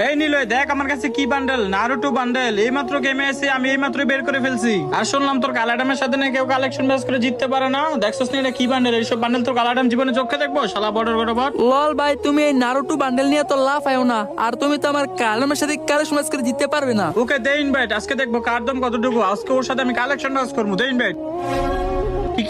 এই নিলয় দেখ আমার কাছে কি বান্ডেল, নারুটো বান্ডেল। এইমাত্র গেমে এসে আমি এইমাত্র বের করে ফেলছি। আর শুনলাম তোর কালাডামের সাথে নাকি কেউ কালেকশন ম্যাচ করে জিততে পারে না। দেখছস না এটা কি বান্ডেল? এইসব বান্ডেল তোর কালাডাম জীবনে চোখে দেখবো? শালা বড় বড় বট। লল ভাই, তুমি এই নারুটো বান্ডেল নিয়ে তো লাভ আয়ো না। আর তুমি তো আমার কালামের সাথে কালেকশন ম্যাচ করে জিততে পারবে না। ওকে দে ইনভাইট, আজকে দেখবো কার দাম কতটুকু। আজকে ওর সাথে আমি কালেকশন ম্যাচ করবো। দে ইনভাইট।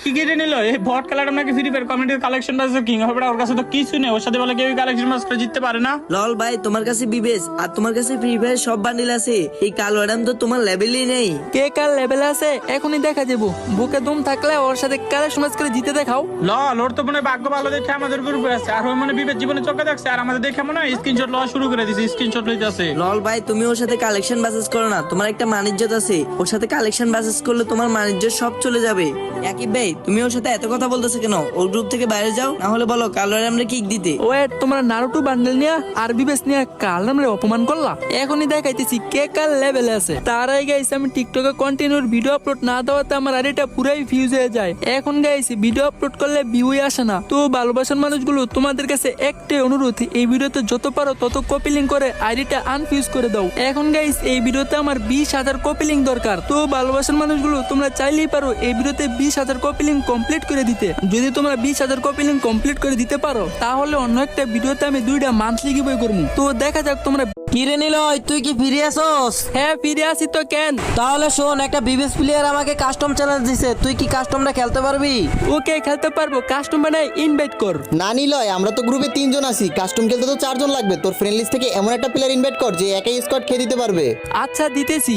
কি কিনে নিল এই বট কালাডাম নাকি ফ্রি ফায়ার কমিউনিটির কালেকশন ম্যাচ কিং হবে। ওর কাছে তো কিছু নেই, ওর সাথে বলে কেউ কালেকশন ম্যাচ করে জিততে পারে না। লল ভাই, তোমার কাছে বিবেস আর তোমার কাছে ফ্রি ফায়ার সব বান্ডিল আছে, এই কালো অ্যাডাম তো তোমার লেভেলই নেই। কে কার লেভেলে আছে এখনই দেখা যাবো। বুকে দম থাকলে ওর সাথে কালেকশন ম্যাচ করে জিতে দেখাও। লল ওর তো মনে হয় ভাগ্য ভালো দেখে আমাদের গ্রুপে আছে। আর ওই মনে বিবেক জীবনে চোখে দেখছে, আর আমাদের দেখে মনে হয় স্ক্রিনশট লওয়া শুরু করে দিয়েছে। স্ক্রিনশট লইতে আছে। লল ভাই, তুমি ওর সাথে কালেকশন বাসেস করো না, তোমার একটা মানিজ্জত আছে। ওর সাথে কালেকশন বাসেস করলে তোমার মানিজ্য সব চলে যাবে। একই ভাই, তুমি ওর সাথে এত কথা বলতেছো কেন? ওর গ্রুপ থেকে বাইরে যাও, না হলে বলো কালো অ্যাডামরে কিক দিতে। ওয়েট, তোমরা নারুটো বান্ডেল নিয়ে আর বিবেস নিয়ে কালামরে অপমান করলা। এখনই দেখাইতেছি কে কার লেভেলে আছে। তার আগে গাইস আমি টিকটকে কন্টিনিউর ভিডিও আপলোড না দেওয়াতে আমার আইডিটা পুরাই ফিউজ হয়ে যায়। এখন গাইস ভিডিও আপলোড করলে ভিউই আসে না। তো ভালোবাসার মানুষগুলো তোমাদের কাছে একটাই অনুরোধ, এই ভিডিওতে যত পারো তত কপি লিংক করে আইডিটা আনফিউজ করে দাও। এখন গাইস এই ভিডিওতে আমার 20,000 কপি লিংক দরকার। তো ভালোবাসার মানুষগুলো তোমরা চাইলেই পারো এই ভিডিওতে 20,000 কপি লিংক কমপ্লিট করে দিতে। যদি তোমরা 20,000 কপি লিংক কমপ্লিট করে দিতে পারো তাহলে অন্য একটা ভিডিওতে আমি 2টা মান্থলি গিভওয়ে করবো। তো দেখা যাক তোমরা। কিরে নিলয়, তুই কি ফিরে আসোস? হ্যাঁ ফিরে আসি তো কেন। তাহলে শোন, একটা বিবিএস প্লেয়ার আমাকে কাস্টম চ্যালেঞ্জ দিছে, তুই কি কাস্টমটা খেলতে পারবি? ওকে খেলতে পারবো, কাস্টম বানাই ইনভাইট কর। না নিলয়, আমরা তো গ্রুপে 3 জন আছি, কাস্টম খেলতে তো 4 জন লাগবে। তোর ফ্রেন্ড লিস্ট থেকে এমন একটা প্লেয়ার ইনভাইট কর যে একাই স্কোয়াড খেয়ে দিতে পারবে। আচ্ছা দিতেছি।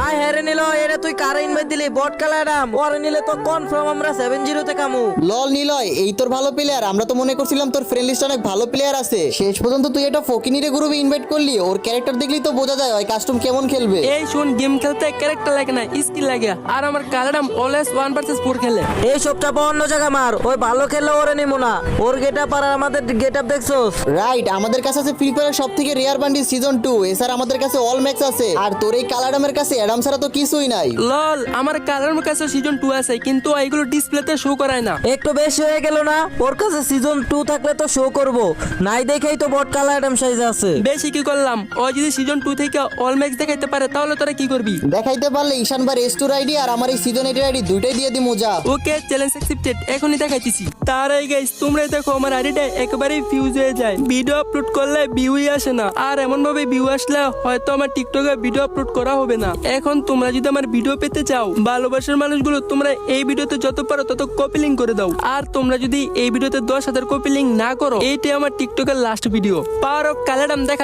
আয় হ্যাঁ রে নিলয়, এটা তুই কারে ইনভাইট দিলি? বট কালাডাম। ওরে নিলে তো কনফার্ম আমরা 7-0 তে কামু। লল নিলয়, এই তোর ভালো প্লেয়ার। আমরা তো মনে করছিলাম তোর ফ্রেন্ড লিস্টে অনেক ভালো প্লেয়ার আছে। শেষ পর্যন্ত তুই এটা ফকিনিরে গ্রুপে ইনভাইট করলি। ওর ক্যারেক্টার দেখলি তো বোঝা যায় ওই কাস্টম কেমন খেলবে। এই শুন, গেম খেলতে ক্যারেক্টার লাগে না, স্কিল লাগে। আর আমার কালাডাম অলওয়েজ 1 ভার্সেস 4 খেলে। এই সবটা অন্য জায়গা মার, ওই ভালো খেললে ওরে নিমু না। ওর গেটআপ আর আমাদের গেটআপ দেখছস? রাইট, আমাদের কাছে আছে ফ্রি ফায়ার সবথেকে রেয়ার বান্ডিল সিজন 2। এছাড়া আমাদের কাছে অল ম্যাক্স আছে। আর তোর এই কালাডামের কাছে অ্যাডাম ছাড়া তো কিছুই নাই। লল আমার কালাডামের কাছে সিজন 2 আছে, কিন্তু এইগুলো ডিসপ্লেতে শো করায় না। একটু বেশি হয়ে গেল না? ওর কাছে সিজন 2 থাকলে তো শো করব, নাই দেখেই তো বট কালাডাম সাইজে আছে। বেশি কি করলাম? ও যদি সিজন 2 থেকে অল ম্যাক্স দেখাইতে পারে তাহলে তোরা কি করবি? দেখাইতে পারলে ঈশান ভাই রেস্টোর আইডি আর আমার এই সিজন 8 আইডি দুইটাই দিয়ে দিমু যা। ওকে চ্যালেঞ্জ অ্যাকসেপ্টেড, এখনই দেখাইতেছি। তার আগে গাইস তোমরা দেখো আমার আইডিটা একেবারেই ফিউজ হয়ে যায়। ভিডিও আপলোড করলে ভিউই আসে না। আর এমন ভাবে ভিউ আসলে হয়তো আমার টিকটকে ভিডিও আপলোড করা হবে না। এখন তোমরা যদি আমার ভিডিও পেতে চাও, ভালোবাসার মানুষগুলো তোমরা এই ভিডিওতে যত পারো তত কপি লিংক করে দাও। আর তোমরা যদি এই ভিডিওতে 10,000 কপি লিংক না করো, এইটাই আমার টিকটকের লাস্ট ভিডিও। পাওয়ার অফ কালাডাম দেখা